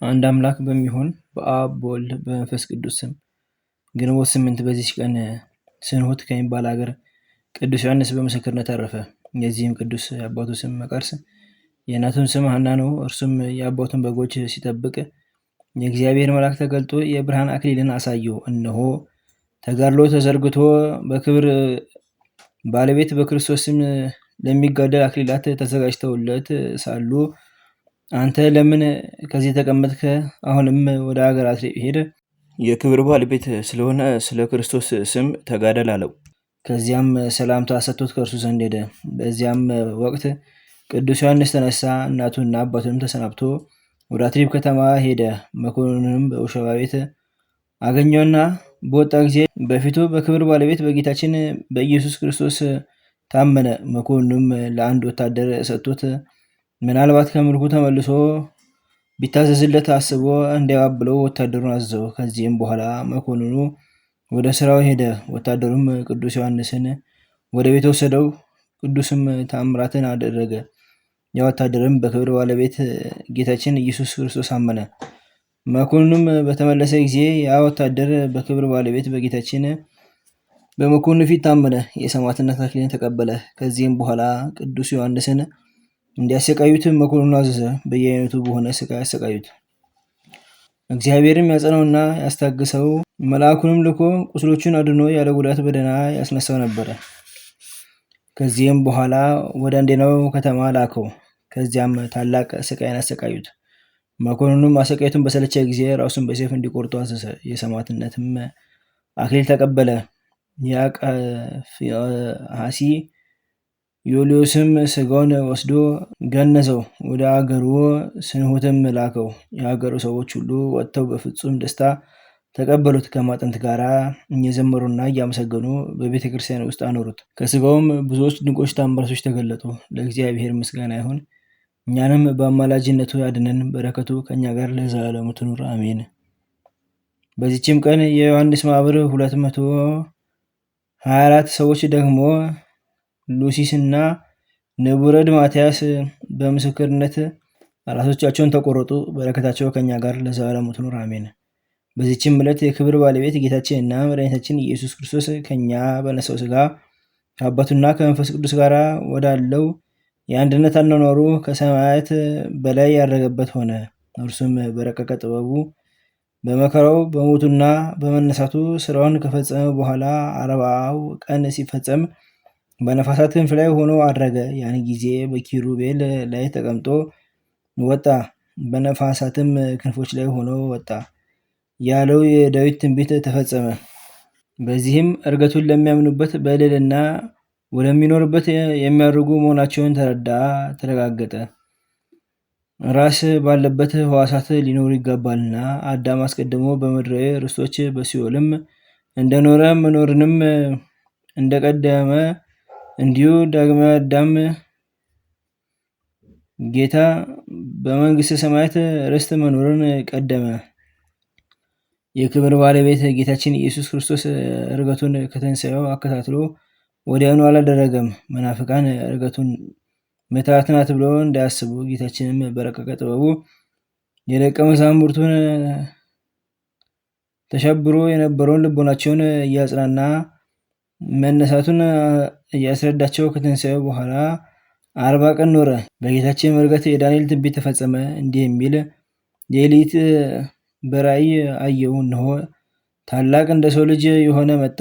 አንድ አምላክ በሚሆን በአብ በወልድ በመንፈስ ቅዱስ ስም ግንቦት 8 በዚች ቀን ስንሁት ከሚባል ሀገር ቅዱስ ዮሐንስ በምስክርነት አረፈ። የዚህም ቅዱስ የአባቱ ስም መቃርስ የእናቱን ስም ሐና ነው። እርሱም የአባቱን በጎች ሲጠብቅ የእግዚአብሔር መልአክ ተገልጦ የብርሃን አክሊልን አሳየው። እነሆ ተጋድሎ ተዘርግቶ በክብር ባለቤት በክርስቶስ ስም ለሚጋደል አክሊላት ተዘጋጅተውለት ሳሉ አንተ ለምን ከዚህ ተቀመጥከ? አሁንም ወደ ሀገራት ሄድ፣ የክብር ባለቤት ስለሆነ ስለ ክርስቶስ ስም ተጋደል አለው። ከዚያም ሰላምታ ሰጥቶት ከእርሱ ዘንድ ሄደ። በዚያም ወቅት ቅዱስ ዮሐንስ ተነሳ፣ እናቱንና አባቱንም ተሰናብቶ ወደ አትሪብ ከተማ ሄደ። መኮንኑንም በውሸባ ቤት አገኘውና በወጣ ጊዜ በፊቱ በክብር ባለቤት በጌታችን በኢየሱስ ክርስቶስ ታመነ። መኮንኑም ለአንድ ወታደር ሰጥቶት ምናልባት ከምርኩ ተመልሶ ቢታዘዝለት አስቦ እንዲያባብለው ወታደሩን አዘዘው። ከዚህም በኋላ መኮንኑ ወደ ስራው ሄደ። ወታደሩም ቅዱስ ዮሐንስን ወደ ቤት ወሰደው። ቅዱስም ታምራትን አደረገ። ያ ወታደርም በክብር ባለቤት ጌታችን ኢየሱስ ክርስቶስ አመነ። መኮንኑም በተመለሰ ጊዜ ያ ወታደር በክብር ባለቤት በጌታችን በመኮንኑ ፊት ታመነ፣ የሰማዕትነት አክሊልን ተቀበለ። ከዚህም በኋላ ቅዱስ ዮሐንስን እንዲያሰቃዩት መኮንኑ አዘዘ። በየአይነቱ በሆነ ስቃይ ያሰቃዩት። እግዚአብሔርም ያጸናውና ያስታግሰው፣ መልአኩንም ልኮ ቁስሎቹን አድኖ ያለ ጉዳት በደህና ያስነሳው ነበረ። ከዚህም በኋላ ወደ አንዴናው ከተማ ላከው። ከዚያም ታላቅ ስቃይን አሰቃዩት። መኮንኑም አሰቃየቱን በሰለቸ ጊዜ ራሱን በሰይፍ እንዲቆርጡ አዘዘ። የሰማዕትነትም አክሊል ተቀበለ። የአቃፊሐሲ ዮልዮስም ስጋውን ወስዶ ገነዘው፣ ወደ አገሩ ስንሁትም ላከው። የሀገሩ ሰዎች ሁሉ ወጥተው በፍጹም ደስታ ተቀበሉት። ከማጠንት ጋር እየዘመሩና እያመሰገኑ በቤተ ክርስቲያን ውስጥ አኖሩት። ከስጋውም ብዙዎች ድንቆች ታምራቶች ተገለጡ። ለእግዚአብሔር ምስጋና ይሁን፣ እኛንም በአማላጅነቱ ያድነን፣ በረከቱ ከእኛ ጋር ለዘላለሙ ትኑር አሜን። በዚችም ቀን የዮሐንስ ማህበር 224 ሰዎች ደግሞ ሉሲስ እና ንቡረድ ማትያስ በምስክርነት ራሶቻቸውን ተቆረጡ። በረከታቸው ከኛ ጋር ለዘላለሙ ትኑር አሜን። በዚችም ዕለት የክብር ባለቤት ጌታችን እና መድኃኒታችን ኢየሱስ ክርስቶስ ከኛ በነሳው ስጋ ከአባቱና ከመንፈስ ቅዱስ ጋር ወዳለው የአንድነት አኗኗሩ ከሰማያት በላይ ያረገበት ሆነ። እርሱም በረቀቀ ጥበቡ በመከራው በሞቱና በመነሳቱ ስራውን ከፈጸመ በኋላ 40ው ቀን ሲፈጸም በነፋሳት ክንፍ ላይ ሆኖ አድረገ። ያን ጊዜ በኪሩቤል ላይ ተቀምጦ ወጣ፣ በነፋሳትም ክንፎች ላይ ሆኖ ወጣ ያለው የዳዊት ትንቢት ተፈጸመ። በዚህም እርገቱን ለሚያምኑበት በልዕልና ወደሚኖርበት የሚያደርጉ መሆናቸውን ተረጋገጠ። ራስ ባለበት ሕዋሳት ሊኖሩ ይገባልና አዳም አስቀድሞ በምድራዊ ርስቶች በሲኦልም እንደኖረ መኖርንም እንደቀደመ እንዲሁ ዳግማዊ አዳም ጌታ በመንግስተ ሰማያት ርስት መኖርን ቀደመ። የክብር ባለቤት ጌታችን ኢየሱስ ክርስቶስ እርገቱን ከትንሣኤው አከታትሎ ወዲያውኑ አላደረገም። መናፍቃን እርገቱን ምትሃት ናት ብሎ እንዳያስቡ ጌታችንም በረቀቀ ጥበቡ የደቀ መዛሙርቱን ተሸብሮ የነበረውን ልቦናቸውን እያጽናና መነሳቱን እያስረዳቸው ከትንሣኤው በኋላ 40 ቀን ኖረ። በጌታችን እርገት የዳንኤል ትንቢት ተፈጸመ። እንዲህ የሚል ሌሊት በራእይ አየሁ፣ እነሆ ታላቅ እንደ ሰው ልጅ የሆነ መጣ፣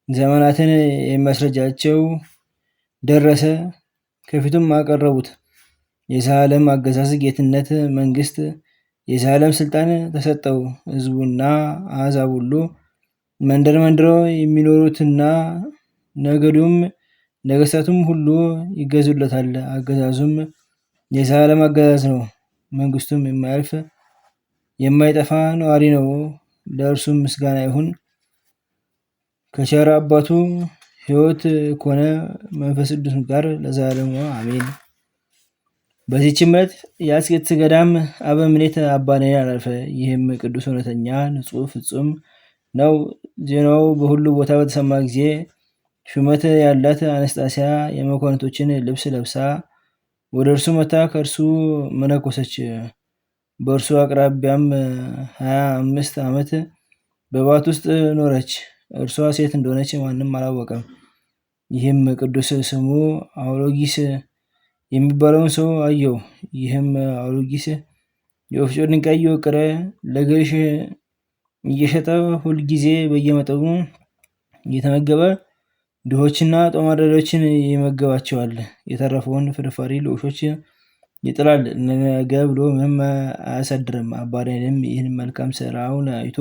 ዘመናትን የሚያስረጃቸው ደረሰ፣ ከፊቱም አቀረቡት። የዘላለም አገዛዝ፣ ጌትነት፣ መንግስት፣ የዘላለም ስልጣን ተሰጠው። ሕዝቡና አሕዛብ ሁሉ መንደር መንደሮ የሚኖሩትና ነገዱም ነገስታቱም ሁሉ ይገዙለታል። አገዛዙም የዘላለም አገዛዝ ነው። መንግስቱም የማያልፍ የማይጠፋ ነዋሪ ነው። ለእርሱም ምስጋና ይሁን ከቸር አባቱ ሕይወት ከሆነ መንፈስ ቅዱስ ጋር ለዘላለሙ አሜን። በዚህችም ዕለት የአስቄጥስ ገዳም አበምኔት አባ ዳንኤል አረፈ። ይህም ቅዱስ እውነተኛ ንጹሕ ፍጹም ነው። ዜናው በሁሉ ቦታ በተሰማ ጊዜ ሹመት ያላት አነስጣስያ የመኳንንቶችን ልብስ ለብሳ ወደ እርሱ መታ ከእርሱ መነኮሰች። በእርሱ አቅራቢያም 25 ዓመት በባት ውስጥ ኖረች። እርሷ ሴት እንደሆነች ማንም አላወቀም። ይህም ቅዱስ ስሙ አውሎጊስ የሚባለውን ሰው አየው። ይህም አውሎጊስ የወፍጮ ድንጋይ እየወቀረ ለገዥ እየሸጠ ሁልጊዜ በየመጠኑ እየተመገበ ድሆችና ጦማዳሪዎችን ይመገባቸዋል። የተረፈውን ፍርፋሪ ለውሾች ይጥላል። ነገ ብሎ ምንም አያሳድርም። አባ ዳንኤልም ይህን መልካም ስራውን አይቶ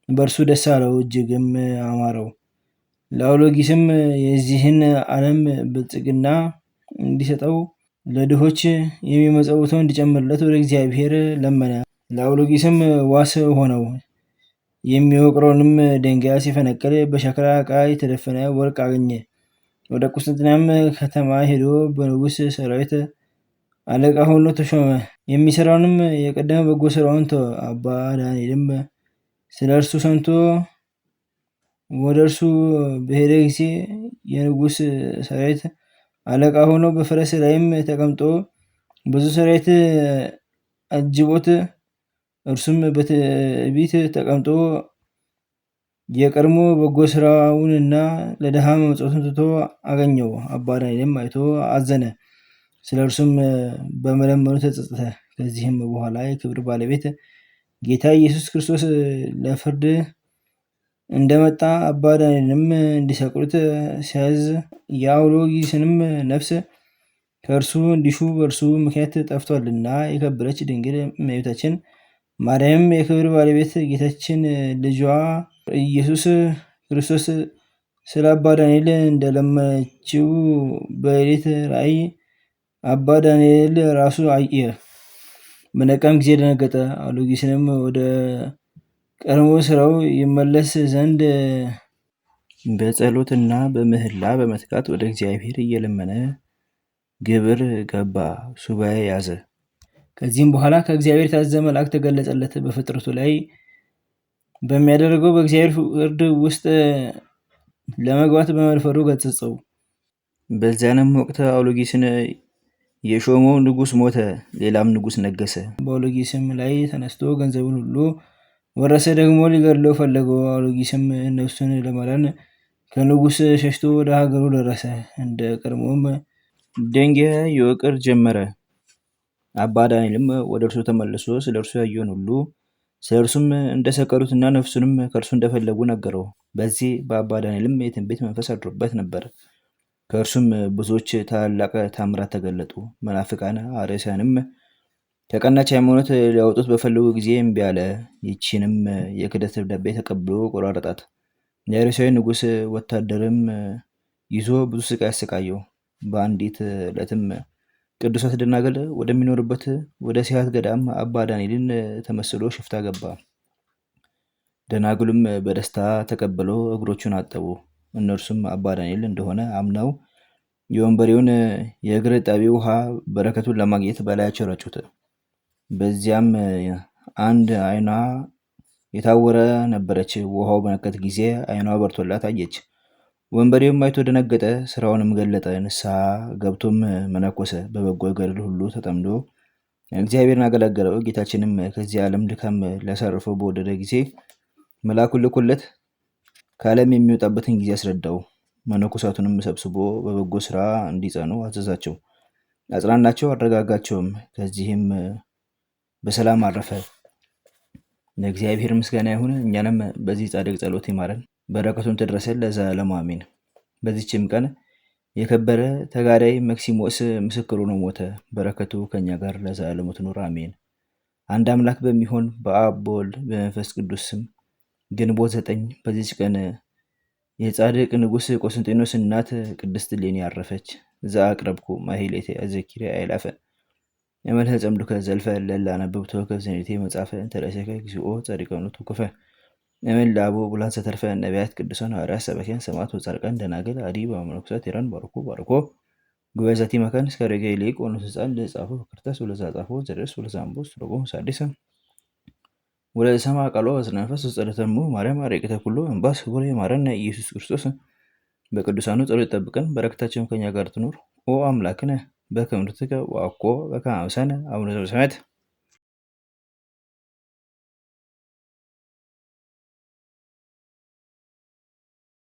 በእርሱ ደስ አለው፣ እጅግም አማረው። ለአውሎጊስም የዚህን ዓለም ብልጽግና እንዲሰጠው ለድሆች የሚመጸውተው እንዲጨምርለት ወደ እግዚአብሔር ለመነ። ለአውሎጊስም ዋስ ሆነው። የሚወቅረውንም ድንጋይ ሲፈነቅል በሸክላ ዕቃ የተደፈነ ወርቅ አገኘ። ወደ ቁስጥንጥንያም ከተማ ሄዶ በንጉሥ ሰራዊት አለቃ ሆኖ ተሾመ። የሚሰራውንም የቀደመ በጎ ስራውን ተወ። አባ ዳንኤልም ስለ እርሱ ሰምቶ ወደ እርሱ በሄደ ጊዜ የንጉሥ ሰራዊት አለቃ ሆኖ በፈረስ ላይም ተቀምጦ ብዙ ሰራዊት አጅቦት፣ እርሱም በትዕቢት ተቀምጦ የቀድሞ በጎ ስራውንና ለድሃ መመጽወቱን ትቶ አገኘው። አባ ዳንኤልም አይቶ አዘነ፣ ስለ እርሱም በመለመኑ ተጸጸተ። ከዚህም በኋላ የክብር ባለቤት ጌታ ኢየሱስ ክርስቶስ ለፍርድ እንደመጣ አባ ዳንኤልንም እንዲሰቅሉት ሲያዝ የአውሎጊስንም ነፍስ ከእርሱ እንዲሹ በእርሱ ምክንያት ጠፍቷልና የከበረች ድንግል እመቤታችን ማርያም የክብር ባለቤት ጌታችን ልጇ ኢየሱስ ክርስቶስ ስለ አባ ዳንኤል እንደለመነችው በሌሊት ራእይ አባ ዳንኤል ራሱ አየ። በነቃም ጊዜ ደነገጠ። አውሎጊስንም ወደ ቀድሞ ስራው ይመለስ ዘንድ በጸሎትና በምህላ በመትጋት ወደ እግዚአብሔር እየለመነ ግብር ገባ፣ ሱባኤ ያዘ። ከዚህም በኋላ ከእግዚአብሔር የታዘዘ መልአክ ተገለጸለት። በፍጥረቱ ላይ በሚያደርገው በእግዚአብሔር ፍርድ ውስጥ ለመግባት በመድፈሩ ገሰጸው። በዚያንም ወቅት አውሎጊስን የሾመው ንጉሥ ሞተ፣ ሌላም ንጉሥ ነገሰ። በአውሎጊስም ላይ ተነስቶ ገንዘቡን ሁሉ ወረሰ። ደግሞ ሊገድለው ፈለገው። አውሎጊስም ነፍሱን ለማዳን ከንጉሥ ሸሽቶ ወደ ሀገሩ ደረሰ። እንደ ቀድሞም ድንጋይ ይወቅር ጀመረ። አባ ዳንኤልም ወደ እርሱ ተመልሶ ስለ እርሱ ያየውን ሁሉ ስለ እርሱም እንደሰቀሉትና ነፍሱንም ከእርሱ እንደፈለጉ ነገረው። በዚህ በአባ ዳንኤልም የትንቢት መንፈስ አድሮበት ነበር። ከእርሱም ብዙዎች ታላላቅ ታምራት ተገለጡ። መናፍቃን አርዮሳውያንም ከቀናች ሃይማኖት ሊያወጡት በፈለጉ ጊዜ እምቢ አለ። ይቺንም የክህደት ደብዳቤ ተቀብሎ ቆራረጣት። የአርዮሳዊ ንጉሥ ወታደርም ይዞ ብዙ ስቃይ አሰቃየው። በአንዲት ዕለትም ቅዱሳት ደናግል ወደሚኖርበት ወደ ሲሃት ገዳም አባ ዳንኤልን ተመስሎ ሽፍታ ገባ። ደናግሉም በደስታ ተቀብለው እግሮቹን አጠቡ። እነርሱም አባ ዳንኤል እንደሆነ አምነው የወንበሬውን የእግር እጣቢ ውሃ በረከቱን ለማግኘት በላያቸው ረጩት። በዚያም አንድ ዓይኗ የታወረ ነበረች። ውሃው በነከት ጊዜ ዓይኗ በርቶላት አየች። ወንበሬውም አይቶ ደነገጠ፣ ስራውንም ገለጠ። ንስሐ ገብቶም መነኮሰ። በበጎ ገድል ሁሉ ተጠምዶ እግዚአብሔርን አገለገለው። ጌታችንም ከዚህ ዓለም ድካም ሊያሳርፈው በወደደ ጊዜ መልአኩን ልኮለት ከዓለም የሚወጣበትን ጊዜ አስረዳው። መነኮሳቱንም ሰብስቦ በበጎ ስራ እንዲጸኑ አዘዛቸው፣ አጽናናቸው፣ አረጋጋቸውም። ከዚህም በሰላም አረፈ። ለእግዚአብሔር ምስጋና ይሁን፣ እኛንም በዚህ ጻድቅ ጸሎት ይማረን፣ በረከቱን ትድረሰን ለዘላለሙ አሜን። በዚችም ቀን የከበረ ተጋዳይ መክሲሞስ ምስክር ሆኖ ሞተ። በረከቱ ከኛ ጋር ለዘላለሙ ትኑር አሜን። አንድ አምላክ በሚሆን በአብ በወልድ በመንፈስ ቅዱስ ስም ግንቦት 9 በዚች ቀን የጻድቅ ንጉሥ ቆስጠንጢኖስ እናት ቅድስት እሌኒ አረፈች። ዘአቅረብኩ ማሕሌተ አዘኪሬ አእላፈ እምእለ ጸምዱከ ዘልፈ ለላ አነብብቶ ከብዘኔቴ መጽሐፈ እንተርእሰከ እግዚኦ ጸሪቀኑ ትኩፈ እምእለ ቡላን ዘተርፈ ነቢያት ቅዱሳን ሐዋርያት ሰበክያን ሰማዕታት ወጻድቃን ደናግል አዲ በመነኮሳት ሄራን ባርኮ ጉባኤ ዛቲ መካን እስከ ረገ ይልቅ ወንስ ሕፃን ለጻፉ በክርታስ ወለዛ ጻፎ ዘደርስ ወለዛ አንቦስ ትርጉም ሳዲስ ወለ ሰማ ቃሎ አዝነፈስ ጸሎተሙ ማርያም አረቂተ ኩሉ እንባስ ወለ ማረነ ኢየሱስ ክርስቶስ በቅዱሳኑ ጸሎት ይጠብቀን። በረከታቸው ከኛ ጋር ትኑር። ኦ አምላክነ በከመ ንትከ ወአኮ በከመ አምሳነ አቡነ ዘበሰማያት